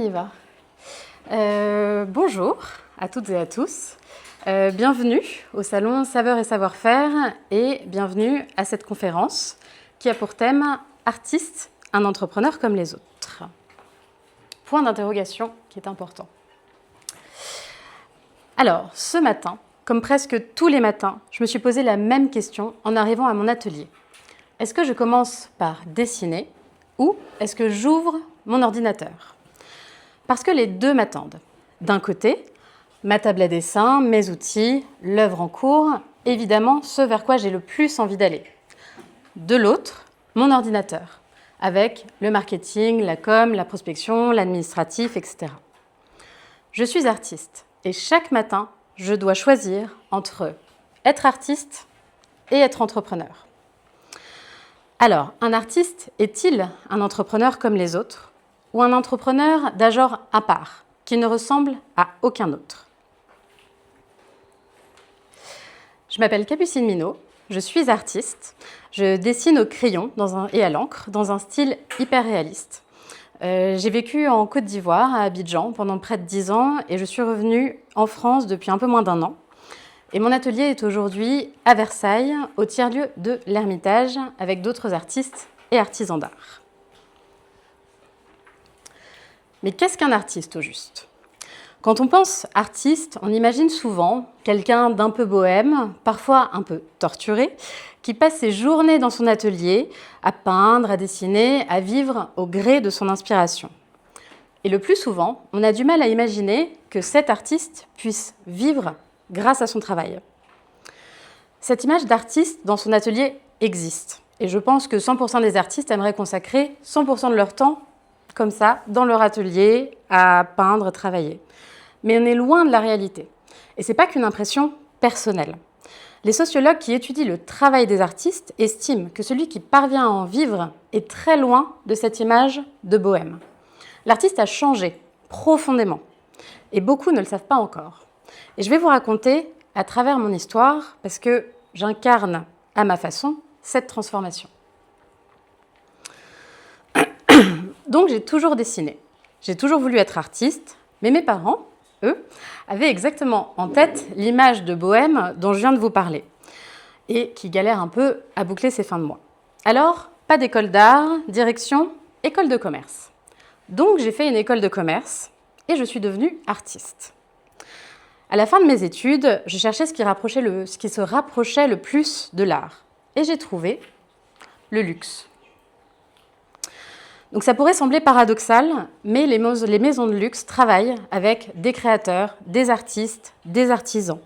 y va. Bonjour à toutes et à tous. Bienvenue au salon Saveurs et Savoir-faire et bienvenue à cette conférence qui a pour thème « Artiste, un entrepreneur comme les autres ». Point d'interrogation qui est important. Alors, ce matin, comme presque tous les matins, je me suis posé la même question en arrivant à mon atelier. Est-ce que je commence par dessiner ou est-ce que j'ouvre mon ordinateur? Parce que les deux m'attendent. D'un côté, ma table à dessin, mes outils, l'œuvre en cours, évidemment ce vers quoi j'ai le plus envie d'aller. De l'autre, mon ordinateur, avec le marketing, la com, la prospection, l'administratif, etc. Je suis artiste et chaque matin, je dois choisir entre être artiste et être entrepreneur. Alors, un artiste est-il un entrepreneur comme les autres ou un entrepreneur d'un genre à part, qui ne ressemble à aucun autre? Je m'appelle Capucine Minot, je suis artiste, je dessine au crayon et à l'encre dans un style hyper réaliste. J'ai vécu en Côte d'Ivoire, à Abidjan, pendant près de 10 ans et je suis revenue en France depuis un peu moins d'1 an. Et mon atelier est aujourd'hui à Versailles, au tiers-lieu de l'Ermitage, avec d'autres artistes et artisans d'art. Mais qu'est-ce qu'un artiste au juste? Quand on pense artiste, on imagine souvent quelqu'un d'un peu bohème, parfois un peu torturé, qui passe ses journées dans son atelier à peindre, à dessiner, à vivre au gré de son inspiration. Et le plus souvent, on a du mal à imaginer que cet artiste puisse vivre grâce à son travail. Cette image d'artiste dans son atelier existe. Et je pense que 100% des artistes aimeraient consacrer 100% de leur temps, comme ça, dans leur atelier, à peindre, travailler. Mais on est loin de la réalité. Et ce n'est pas qu'une impression personnelle. Les sociologues qui étudient le travail des artistes estiment que celui qui parvient à en vivre est très loin de cette image de bohème. L'artiste a changé profondément. Et beaucoup ne le savent pas encore. Et je vais vous raconter à travers mon histoire, parce que j'incarne à ma façon cette transformation. Donc j'ai toujours dessiné, j'ai toujours voulu être artiste, mais mes parents, eux, avaient exactement en tête l'image de bohème dont je viens de vous parler, et qui galère un peu à boucler ses fins de mois. Alors, pas d'école d'art, direction, école de commerce. Donc j'ai fait une école de commerce, et je suis devenue artiste. À la fin de mes études, je cherchais ce qui se rapprochait le plus de l'art. Et j'ai trouvé le luxe. Donc ça pourrait sembler paradoxal, mais les maisons de luxe travaillent avec des créateurs, des artistes, des artisans.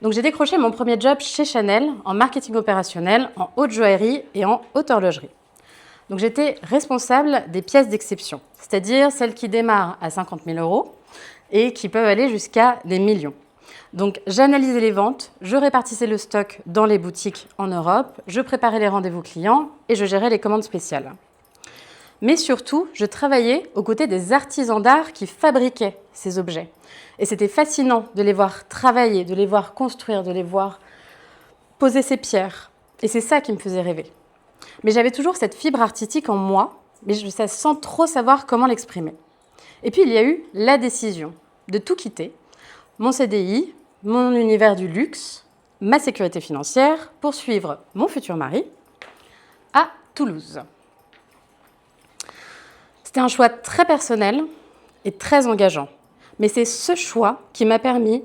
Donc j'ai décroché mon premier job chez Chanel en marketing opérationnel, en haute joaillerie et en haute horlogerie. Donc j'étais responsable des pièces d'exception, c'est-à-dire celles qui démarrent à 50 000 € et qui peuvent aller jusqu'à des millions. Donc j'analysais les ventes, je répartissais le stock dans les boutiques en Europe, je préparais les rendez-vous clients et je gérais les commandes spéciales. Mais surtout, je travaillais aux côtés des artisans d'art qui fabriquaient ces objets. Et c'était fascinant de les voir travailler, de les voir construire, de les voir poser ces pierres. Et c'est ça qui me faisait rêver. Mais j'avais toujours cette fibre artistique en moi, mais sans trop savoir comment l'exprimer. Et puis il y a eu la décision de tout quitter, mon CDI, mon univers du luxe, ma sécurité financière, pour suivre mon futur mari à Toulouse. C'était un choix très personnel et très engageant. Mais c'est ce choix qui m'a permis,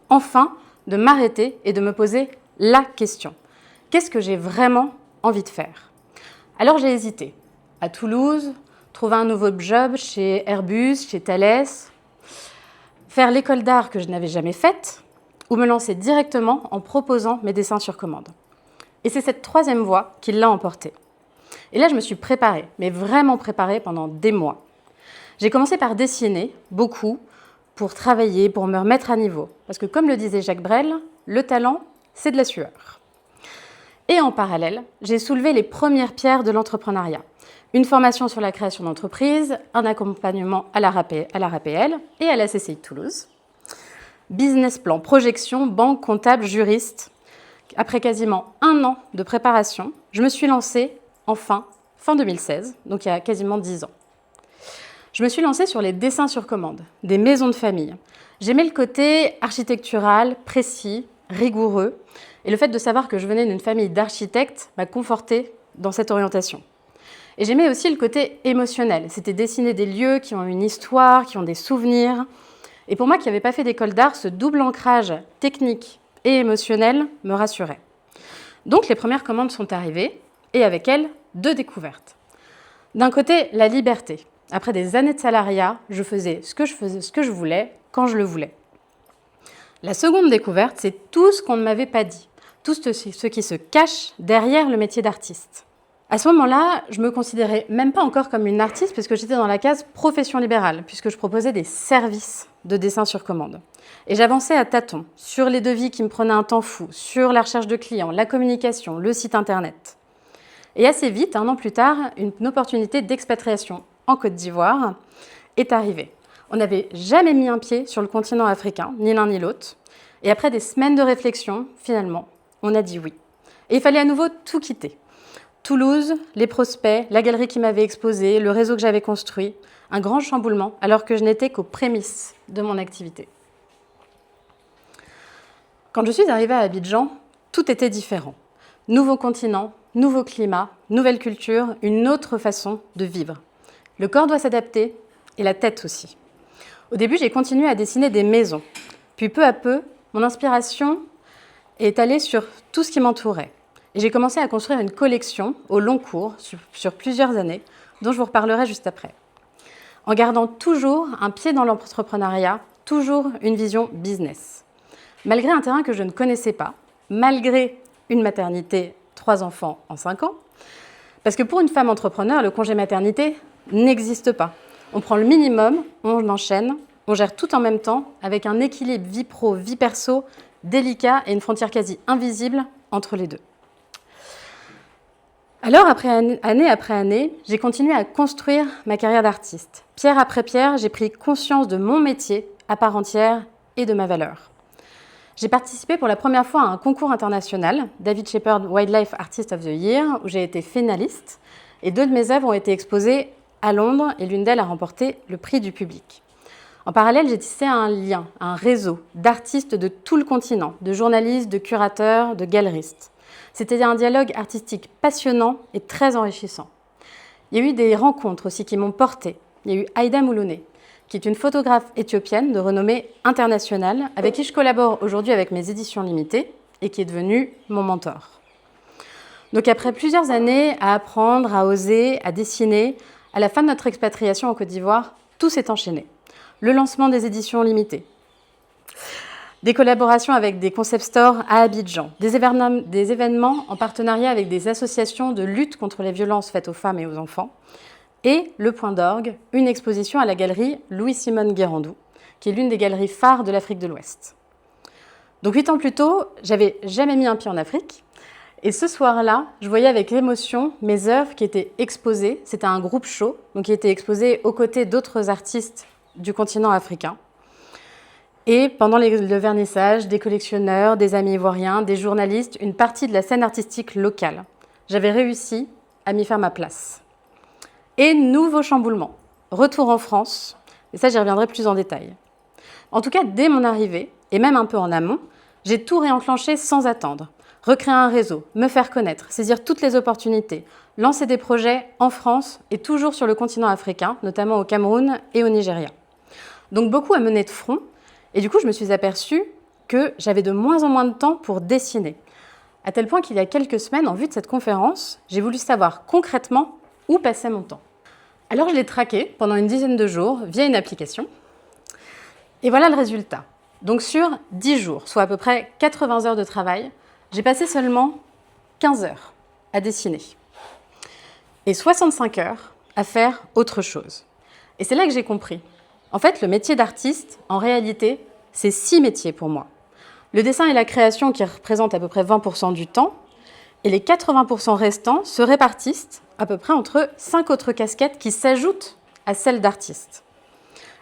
enfin, de m'arrêter et de me poser la question. Qu'est-ce que j'ai vraiment envie de faire? Alors j'ai hésité. À Toulouse, trouver un nouveau job chez Airbus, chez Thales, faire l'école d'art que je n'avais jamais faite, ou me lancer directement en proposant mes dessins sur commande. Et c'est cette troisième voie qui l'a emporté. Et là, je me suis préparée, mais vraiment préparée pendant des mois. J'ai commencé par dessiner, beaucoup, pour travailler, pour me remettre à niveau. Parce que comme le disait Jacques Brel, le talent, c'est de la sueur. Et en parallèle, j'ai soulevé les premières pierres de l'entrepreneuriat. Une formation sur la création d'entreprise, un accompagnement à la RAPL et à la CCI de Toulouse. Business plan, projection, banque, comptable, juriste. Après quasiment 1 an de préparation, je me suis lancée enfin, fin 2016, donc il y a quasiment 10 ans. Je me suis lancée sur les dessins sur commande, des maisons de famille. J'aimais le côté architectural, précis, rigoureux, et le fait de savoir que je venais d'une famille d'architectes m'a confortée dans cette orientation. Et j'aimais aussi le côté émotionnel, c'était dessiner des lieux qui ont une histoire, qui ont des souvenirs. Et pour moi qui n'avais pas fait d'école d'art, ce double ancrage technique et émotionnel me rassurait. Donc les premières commandes sont arrivées, et avec elles, 2 découvertes. D'un côté, la liberté. Après des années de salariat, je faisais ce que je voulais, quand je le voulais. La seconde découverte, c'est tout ce qu'on ne m'avait pas dit, tout ce qui se cache derrière le métier d'artiste. À ce moment-là, je me considérais même pas encore comme une artiste puisque j'étais dans la case profession libérale, puisque je proposais des services de dessin sur commande. Et j'avançais à tâtons sur les devis qui me prenaient un temps fou, sur la recherche de clients, la communication, le site internet. Et assez vite, 1 an plus tard, une opportunité d'expatriation en Côte d'Ivoire est arrivée. On n'avait jamais mis un pied sur le continent africain, ni l'un ni l'autre. Et après des semaines de réflexion, finalement, on a dit oui. Et il fallait à nouveau tout quitter. Toulouse, les prospects, la galerie qui m'avait exposée, le réseau que j'avais construit, un grand chamboulement alors que je n'étais qu'aux prémices de mon activité. Quand je suis arrivée à Abidjan, tout était différent. Nouveau continent, nouveau climat, nouvelle culture, une autre façon de vivre. Le corps doit s'adapter et la tête aussi. Au début, j'ai continué à dessiner des maisons. Puis peu à peu, mon inspiration est allée sur tout ce qui m'entourait. Et j'ai commencé à construire une collection au long cours, sur plusieurs années, dont je vous reparlerai juste après. En gardant toujours un pied dans l'entrepreneuriat, toujours une vision business. Malgré un terrain que je ne connaissais pas, malgré une maternité, 3 enfants en 5 ans, parce que pour une femme entrepreneur, le congé maternité n'existe pas. On prend le minimum, on enchaîne, on gère tout en même temps, avec un équilibre vie pro, vie perso délicat et une frontière quasi invisible entre les deux. Alors, année après année, j'ai continué à construire ma carrière d'artiste. Pierre après pierre, j'ai pris conscience de mon métier à part entière et de ma valeur. J'ai participé pour la première fois à un concours international, David Shepard Wildlife Artist of the Year, où j'ai été finaliste, et 2 de mes œuvres ont été exposées à Londres, et l'une d'elles a remporté le prix du public. En parallèle, j'ai tissé un lien, un réseau d'artistes de tout le continent, de journalistes, de curateurs, de galeristes. C'était un dialogue artistique passionnant et très enrichissant. Il y a eu des rencontres aussi qui m'ont portée. Il y a eu Aïda Mouloune, qui est une photographe éthiopienne de renommée internationale, avec qui je collabore aujourd'hui avec mes éditions limitées et qui est devenue mon mentor. Donc après plusieurs années à apprendre, à oser, à dessiner, à la fin de notre expatriation en Côte d'Ivoire, tout s'est enchaîné. Le lancement des éditions limitées, des collaborations avec des concept stores à Abidjan, des événements en partenariat avec des associations de lutte contre les violences faites aux femmes et aux enfants, et le Point d'Orgue, une exposition à la galerie Louis-Simone Guérandou, qui est l'une des galeries phares de l'Afrique de l'Ouest. Donc 8 ans plus tôt, j'avais jamais mis un pied en Afrique, et ce soir-là, je voyais avec émotion mes œuvres qui étaient exposées. C'était un groupe show, donc qui était exposé aux côtés d'autres artistes du continent africain. Et pendant le vernissage, des collectionneurs, des amis ivoiriens, des journalistes, une partie de la scène artistique locale. J'avais réussi à m'y faire ma place. Et nouveau chamboulement. Retour en France, et ça j'y reviendrai plus en détail. En tout cas, dès mon arrivée, et même un peu en amont, j'ai tout réenclenché sans attendre. Recréer un réseau, me faire connaître, saisir toutes les opportunités, lancer des projets en France et toujours sur le continent africain, notamment au Cameroun et au Nigeria. Donc beaucoup à mener de front. Et du coup, je me suis aperçue que j'avais de moins en moins de temps pour dessiner. À tel point qu'il y a quelques semaines, en vue de cette conférence, j'ai voulu savoir concrètement où passait mon temps. Alors je l'ai traqué pendant une dizaine de jours via une application. Et voilà le résultat. Donc sur 10 jours, soit à peu près 80 heures de travail, j'ai passé seulement 15 heures à dessiner. Et 65 heures à faire autre chose. Et c'est là que j'ai compris. En fait, le métier d'artiste, en réalité, c'est 6 métiers pour moi. Le dessin et la création qui représentent à peu près 20% du temps, et les 80% restants se répartissent à peu près entre 5 autres casquettes qui s'ajoutent à celles d'artiste.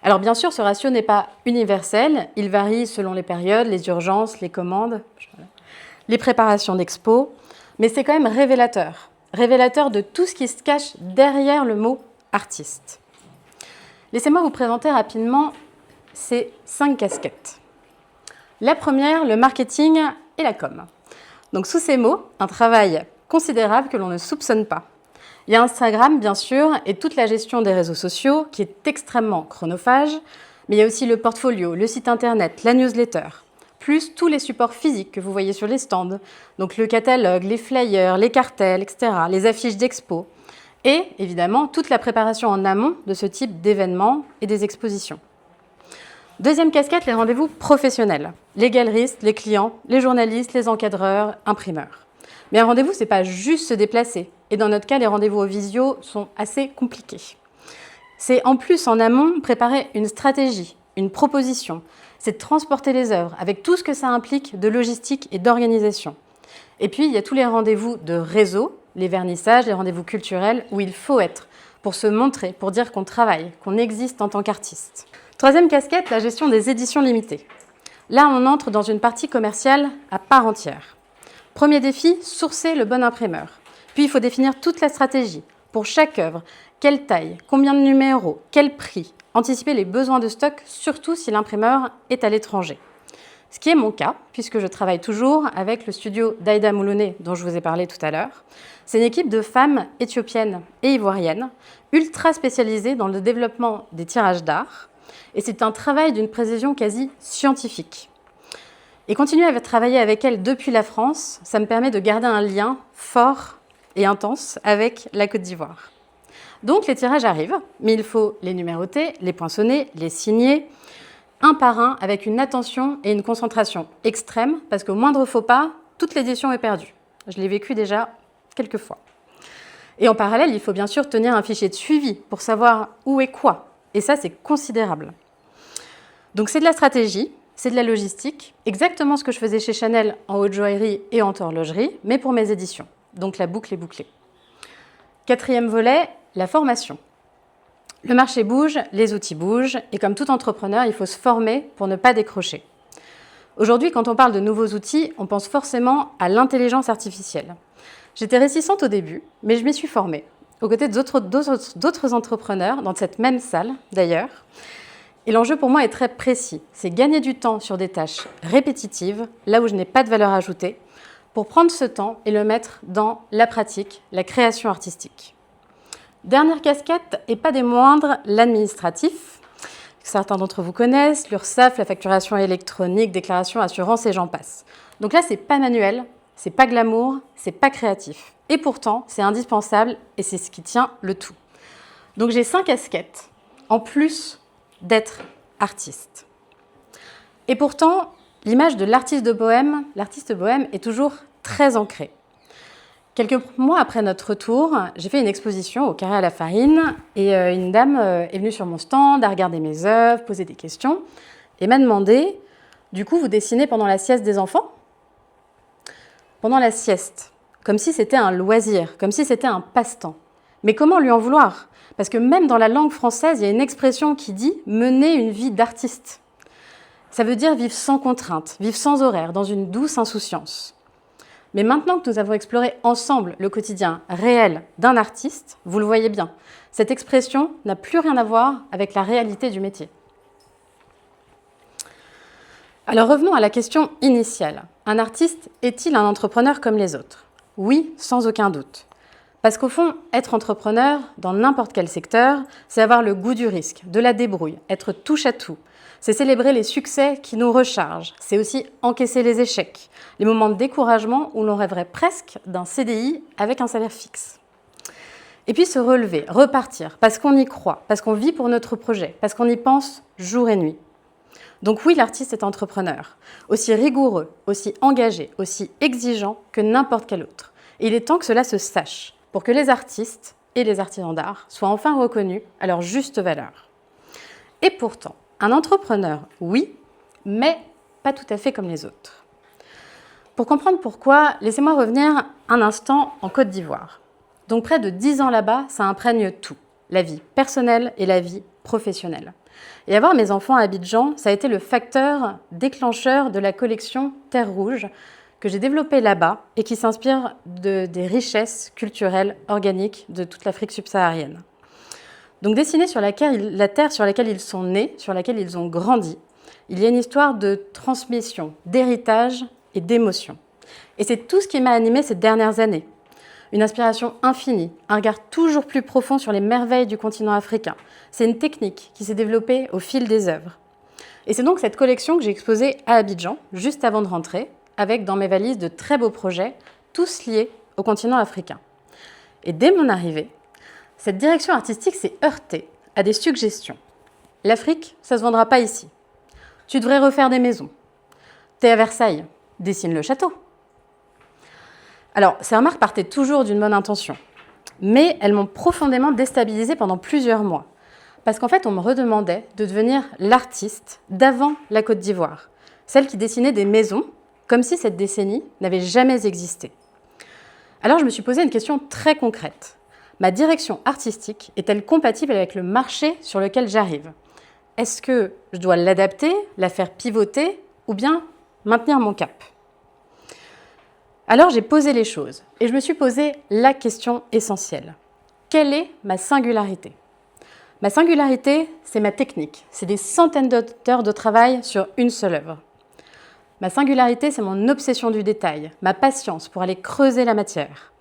Alors bien sûr, ce ratio n'est pas universel, il varie selon les périodes, les urgences, les commandes, les préparations d'expos, mais c'est quand même révélateur de tout ce qui se cache derrière le mot artiste. Laissez-moi vous présenter rapidement ces 5 casquettes. La première, le marketing et la com. Donc sous ces mots, un travail considérable que l'on ne soupçonne pas. Il y a Instagram, bien sûr, et toute la gestion des réseaux sociaux qui est extrêmement chronophage, mais il y a aussi le portfolio, le site internet, la newsletter, plus tous les supports physiques que vous voyez sur les stands, donc le catalogue, les flyers, les cartels, etc., les affiches d'expo, et évidemment toute la préparation en amont de ce type d'événements et des expositions. Deuxième casquette, les rendez-vous professionnels. Les galeristes, les clients, les journalistes, les encadreurs, imprimeurs. Mais un rendez-vous, ce n'est pas juste se déplacer. Et dans notre cas, les rendez-vous au visio sont assez compliqués. C'est en plus, en amont, préparer une stratégie, une proposition. C'est de transporter les œuvres avec tout ce que ça implique de logistique et d'organisation. Et puis, il y a tous les rendez-vous de réseau, les vernissages, les rendez-vous culturels, où il faut être pour se montrer, pour dire qu'on travaille, qu'on existe en tant qu'artiste. Troisième casquette, la gestion des éditions limitées. Là, on entre dans une partie commerciale à part entière. Premier défi, sourcer le bon imprimeur. Puis, il faut définir toute la stratégie. Pour chaque œuvre, quelle taille, combien de numéros, quel prix. Anticiper les besoins de stock, surtout si l'imprimeur est à l'étranger. Ce qui est mon cas, puisque je travaille toujours avec le studio d'Aïda Mouloné, dont je vous ai parlé tout à l'heure. C'est une équipe de femmes éthiopiennes et ivoiriennes, ultra spécialisées dans le développement des tirages d'art. Et c'est un travail d'une précision quasi scientifique. Et continuer à travailler avec elle depuis la France, ça me permet de garder un lien fort et intense avec la Côte d'Ivoire. Donc les tirages arrivent, mais il faut les numéroter, les poinçonner, les signer, un par un, avec une attention et une concentration extrême, parce qu'au moindre faux pas, toute l'édition est perdue. Je l'ai vécu déjà quelques fois. Et en parallèle, il faut bien sûr tenir un fichier de suivi pour savoir où est quoi. Et ça, c'est considérable. Donc c'est de la stratégie, c'est de la logistique, exactement ce que je faisais chez Chanel en haute joaillerie et en horlogerie, mais pour mes éditions. Donc la boucle est bouclée. Quatrième volet, la formation. Le marché bouge, les outils bougent, et comme tout entrepreneur, il faut se former pour ne pas décrocher. Aujourd'hui, quand on parle de nouveaux outils, on pense forcément à l'intelligence artificielle. J'étais réticente au début, mais je m'y suis formée, aux côtés d'autres entrepreneurs, dans cette même salle d'ailleurs. Et l'enjeu pour moi est très précis, c'est gagner du temps sur des tâches répétitives, là où je n'ai pas de valeur ajoutée, pour prendre ce temps et le mettre dans la pratique, la création artistique. Dernière casquette, et pas des moindres, l'administratif. Certains d'entre vous connaissent, l'URSSAF, la facturation électronique, déclaration, assurance et j'en passe. Donc là, c'est pas manuel, c'est pas glamour, c'est pas créatif. Et pourtant, c'est indispensable et c'est ce qui tient le tout. Donc j'ai 5 casquettes, en plus d'être artiste. Et pourtant, l'image de l'artiste bohème est toujours très ancrée. Quelques mois après notre retour, j'ai fait une exposition au Carré à la Farine et une dame est venue sur mon stand, a regardé mes œuvres, posé des questions et m'a demandé « Du coup, vous dessinez pendant la sieste des enfants ?» Pendant la sieste, comme si c'était un loisir, comme si c'était un passe-temps. Mais comment lui en vouloir ? Parce que même dans la langue française, il y a une expression qui dit « mener une vie d'artiste ». Ça veut dire vivre sans contrainte, vivre sans horaire, dans une douce insouciance. Mais maintenant que nous avons exploré ensemble le quotidien réel d'un artiste, vous le voyez bien, cette expression n'a plus rien à voir avec la réalité du métier. Alors revenons à la question initiale. Un artiste est-il un entrepreneur comme les autres ? Oui, sans aucun doute. Parce qu'au fond, être entrepreneur dans n'importe quel secteur, c'est avoir le goût du risque, de la débrouille, être touche à tout. C'est célébrer les succès qui nous rechargent. C'est aussi encaisser les échecs, les moments de découragement où l'on rêverait presque d'un CDI avec un salaire fixe. Et puis se relever, repartir, parce qu'on y croit, parce qu'on vit pour notre projet, parce qu'on y pense jour et nuit. Donc oui, l'artiste est entrepreneur, aussi rigoureux, aussi engagé, aussi exigeant que n'importe quel autre. Et il est temps que cela se sache, pour que les artistes et les artisans d'art soient enfin reconnus à leur juste valeur. Et pourtant, un entrepreneur, oui, mais pas tout à fait comme les autres. Pour comprendre pourquoi, laissez-moi revenir un instant en Côte d'Ivoire. Donc près de 10 ans là-bas, ça imprègne tout, la vie personnelle et la vie professionnelle. Et avoir mes enfants à Abidjan, ça a été le facteur déclencheur de la collection Terre Rouge que j'ai développée là-bas et qui s'inspire des richesses culturelles organiques de toute l'Afrique subsaharienne. Donc dessiner sur la terre sur laquelle ils sont nés, sur laquelle ils ont grandi, il y a une histoire de transmission, d'héritage et d'émotion. Et c'est tout ce qui m'a animée ces dernières années. Une inspiration infinie, un regard toujours plus profond sur les merveilles du continent africain. C'est une technique qui s'est développée au fil des œuvres. Et c'est donc cette collection que j'ai exposée à Abidjan, juste avant de rentrer, avec dans mes valises de très beaux projets, tous liés au continent africain. Et dès mon arrivée, cette direction artistique s'est heurtée à des suggestions. L'Afrique, ça ne se vendra pas ici. Tu devrais refaire des maisons. T'es à Versailles, dessine le château. Alors, ces remarques partaient toujours d'une bonne intention, mais elles m'ont profondément déstabilisée pendant plusieurs mois. Parce qu'en fait, on me redemandait de devenir l'artiste d'avant la Côte d'Ivoire, celle qui dessinait des maisons, comme si cette décennie n'avait jamais existé. Alors, je me suis posé une question très concrète. Ma direction artistique est-elle compatible avec le marché sur lequel j'arrive ? Est-ce que je dois l'adapter, la faire pivoter ou bien maintenir mon cap ? Alors j'ai posé les choses et je me suis posé la question essentielle. Quelle est ma singularité ? Ma singularité, c'est ma technique. C'est des centaines d'heures de travail sur une seule œuvre. Ma singularité, c'est mon obsession du détail, ma patience pour aller creuser la matière.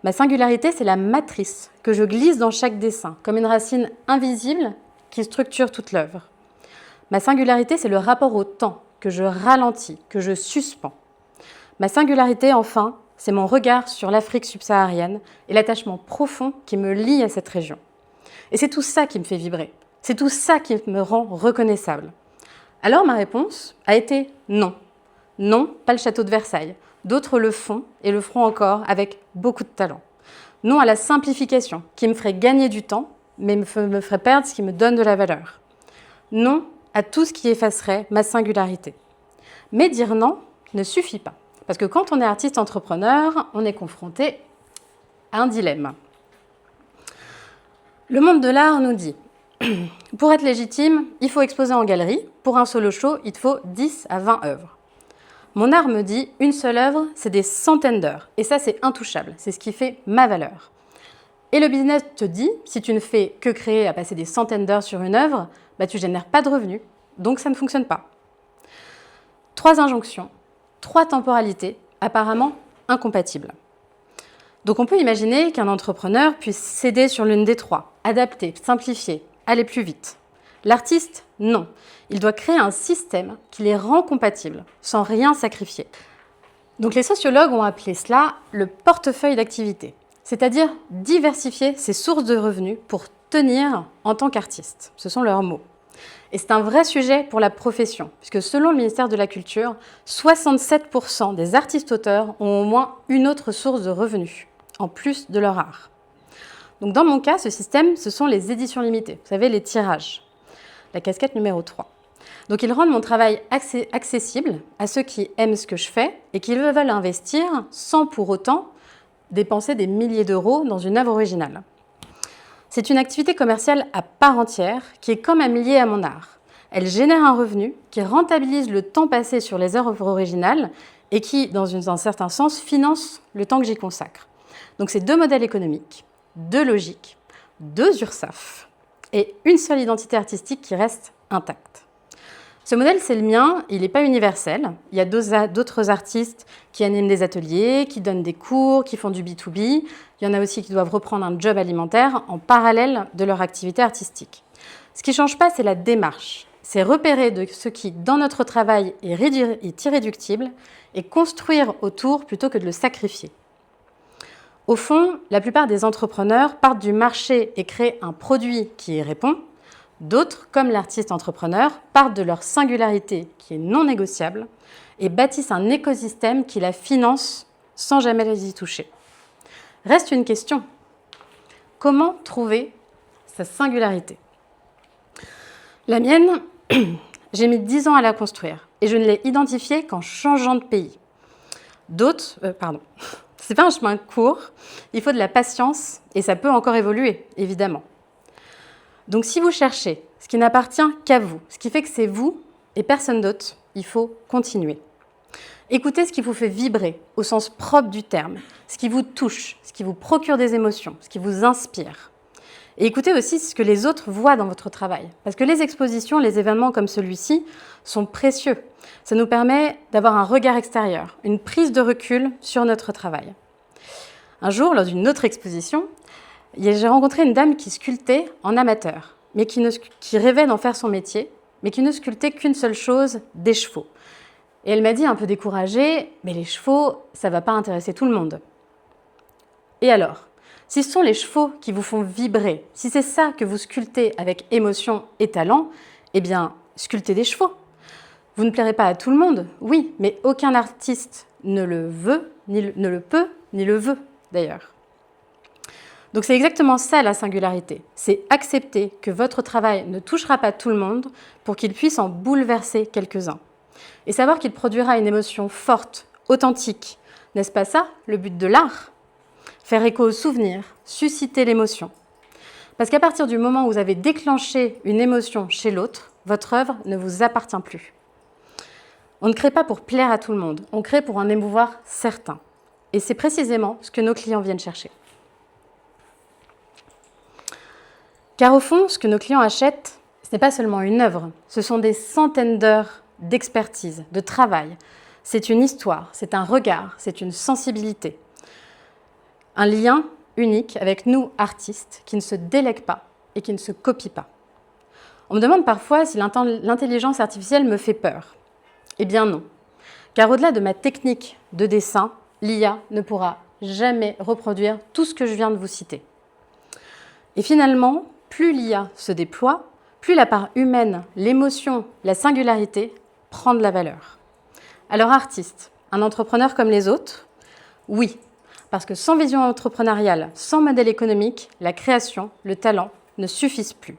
Ma singularité, c'est la matrice que je glisse dans chaque dessin, comme une racine invisible qui structure toute l'œuvre. Ma singularité, c'est le rapport au temps que je ralentis, que je suspends. Ma singularité, enfin, c'est mon regard sur l'Afrique subsaharienne et l'attachement profond qui me lie à cette région. Et c'est tout ça qui me fait vibrer. C'est tout ça qui me rend reconnaissable. Alors ma réponse a été non. Non, pas le château de Versailles. D'autres le font et le feront encore avec beaucoup de talent. Non à la simplification qui me ferait gagner du temps, mais me ferait perdre ce qui me donne de la valeur. Non à tout ce qui effacerait ma singularité. Mais dire non ne suffit pas. Parce que quand on est artiste entrepreneur, on est confronté à un dilemme. Le monde de l'art nous dit, pour être légitime, il faut exposer en galerie. Pour un solo show, il te faut 10 à 20 œuvres. Mon art me dit, une seule œuvre, c'est des centaines d'heures. Et ça, c'est intouchable. C'est ce qui fait ma valeur. Et le business te dit, si tu ne fais que créer à passer des centaines d'heures sur une œuvre, tu ne génères pas de revenus. Donc ça ne fonctionne pas. 3 injonctions. 3 temporalités apparemment incompatibles. Donc on peut imaginer qu'un entrepreneur puisse céder sur l'une des 3, adapter, simplifier, aller plus vite. L'artiste, non. Il doit créer un système qui les rend compatibles, sans rien sacrifier. Donc les sociologues ont appelé cela le portefeuille d'activité, c'est-à-dire diversifier ses sources de revenus pour tenir en tant qu'artiste. Ce sont leurs mots. Et c'est un vrai sujet pour la profession, puisque selon le ministère de la Culture, 67% des artistes-auteurs ont au moins une autre source de revenus, en plus de leur art. Donc dans mon cas, ce système, ce sont les éditions limitées, vous savez, les tirages, la casquette numéro 3. Donc ils rendent mon travail accessible à ceux qui aiment ce que je fais et qui veulent investir sans pour autant dépenser des milliers d'euros dans une œuvre originale. C'est une activité commerciale à part entière qui est quand même liée à mon art. Elle génère un revenu qui rentabilise le temps passé sur les œuvres originales et qui, dans un certain sens, finance le temps que j'y consacre. Donc c'est 2 modèles économiques, 2 logiques, 2 URSSAF et une seule identité artistique qui reste intacte. Ce modèle, c'est le mien, il n'est pas universel. Il y a d'autres artistes qui animent des ateliers, qui donnent des cours, qui font du B2B. Il y en a aussi qui doivent reprendre un job alimentaire en parallèle de leur activité artistique. Ce qui ne change pas, c'est la démarche. C'est repérer de ce qui, dans notre travail, est irréductible et construire autour plutôt que de le sacrifier. Au fond, la plupart des entrepreneurs partent du marché et créent un produit qui y répond. D'autres, comme l'artiste entrepreneur, partent de leur singularité qui est non négociable et bâtissent un écosystème qui la finance sans jamais les y toucher. Reste une question. Comment trouver sa singularité ? La mienne, j'ai mis 10 ans à la construire et je ne l'ai identifiée qu'en changeant de pays. C'est pas un chemin court, il faut de la patience et ça peut encore évoluer, évidemment. Donc si vous cherchez ce qui n'appartient qu'à vous, ce qui fait que c'est vous et personne d'autre, il faut continuer. Écoutez ce qui vous fait vibrer au sens propre du terme, ce qui vous touche, ce qui vous procure des émotions, ce qui vous inspire. Et écoutez aussi ce que les autres voient dans votre travail. Parce que les expositions, les événements comme celui-ci sont précieux. Ça nous permet d'avoir un regard extérieur, une prise de recul sur notre travail. Un jour, lors d'une autre exposition, j'ai rencontré une dame qui sculptait en amateur, mais qui rêvait d'en faire son métier, mais qui ne sculptait qu'une seule chose, des chevaux. Et elle m'a dit un peu découragée, mais les chevaux, ça ne va pas intéresser tout le monde. Et alors, si ce sont les chevaux qui vous font vibrer, si c'est ça que vous sculptez avec émotion et talent, eh bien, sculptez des chevaux. Vous ne plairez pas à tout le monde, oui, mais aucun artiste ne le veut, ne le peut, ni le veut d'ailleurs. Donc c'est exactement ça la singularité, c'est accepter que votre travail ne touchera pas tout le monde pour qu'il puisse en bouleverser quelques-uns. Et savoir qu'il produira une émotion forte, authentique. N'est-ce pas ça le but de l'art ? Faire écho aux souvenirs, susciter l'émotion. Parce qu'à partir du moment où vous avez déclenché une émotion chez l'autre, votre œuvre ne vous appartient plus. On ne crée pas pour plaire à tout le monde, on crée pour en émouvoir certains. Et c'est précisément ce que nos clients viennent chercher. Car au fond, ce que nos clients achètent, ce n'est pas seulement une œuvre, ce sont des centaines d'heures d'expertise, de travail. C'est une histoire, c'est un regard, c'est une sensibilité. Un lien unique avec nous, artistes, qui ne se délègue pas et qui ne se copie pas. On me demande parfois si l'intelligence artificielle me fait peur. Eh bien non, car au-delà de ma technique de dessin, l'IA ne pourra jamais reproduire tout ce que je viens de vous citer. Et finalement, plus l'IA se déploie, plus la part humaine, l'émotion, la singularité prend de la valeur. Alors artiste, un entrepreneur comme les autres ? Oui, parce que sans vision entrepreneuriale, sans modèle économique, la création, le talent ne suffisent plus.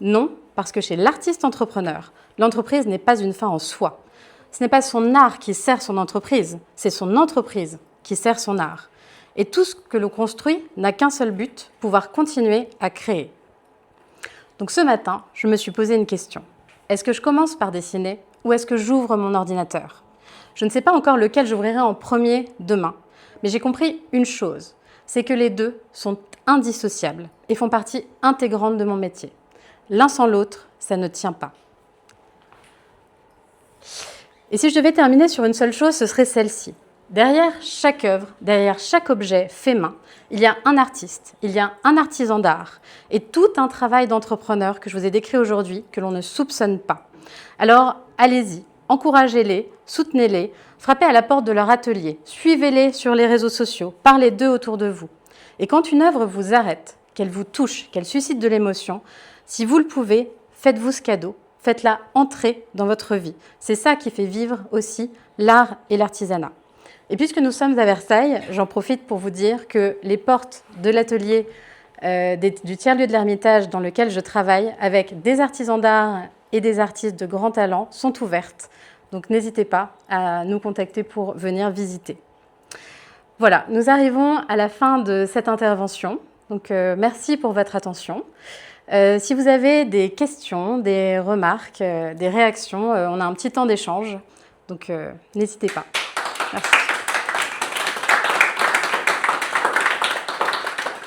Non, parce que chez l'artiste entrepreneur, l'entreprise n'est pas une fin en soi. Ce n'est pas son art qui sert son entreprise, c'est son entreprise qui sert son art. Et tout ce que l'on construit n'a qu'un seul but, pouvoir continuer à créer. Donc ce matin, je me suis posé une question. Est-ce que je commence par dessiner ou est-ce que j'ouvre mon ordinateur ? Je ne sais pas encore lequel j'ouvrirai en premier demain, mais j'ai compris une chose, c'est que les deux sont indissociables et font partie intégrante de mon métier. L'un sans l'autre, ça ne tient pas. Et si je devais terminer sur une seule chose, ce serait celle-ci. Derrière chaque œuvre, derrière chaque objet fait main, il y a un artiste, il y a un artisan d'art et tout un travail d'entrepreneur que je vous ai décrit aujourd'hui que l'on ne soupçonne pas. Alors, allez-y, encouragez-les, soutenez-les, frappez à la porte de leur atelier, suivez-les sur les réseaux sociaux, parlez d'eux autour de vous. Et quand une œuvre vous arrête, qu'elle vous touche, qu'elle suscite de l'émotion, si vous le pouvez, faites-vous ce cadeau, faites-la entrer dans votre vie. C'est ça qui fait vivre aussi l'art et l'artisanat. Et puisque nous sommes à Versailles, j'en profite pour vous dire que les portes de l'atelier du tiers-lieu de l'Ermitage dans lequel je travaille avec des artisans d'art et des artistes de grand talent sont ouvertes. Donc n'hésitez pas à nous contacter pour venir visiter. Voilà, nous arrivons à la fin de cette intervention. Donc merci pour votre attention. Si vous avez des questions, des remarques, des réactions, on a un petit temps d'échange. Donc n'hésitez pas. Merci.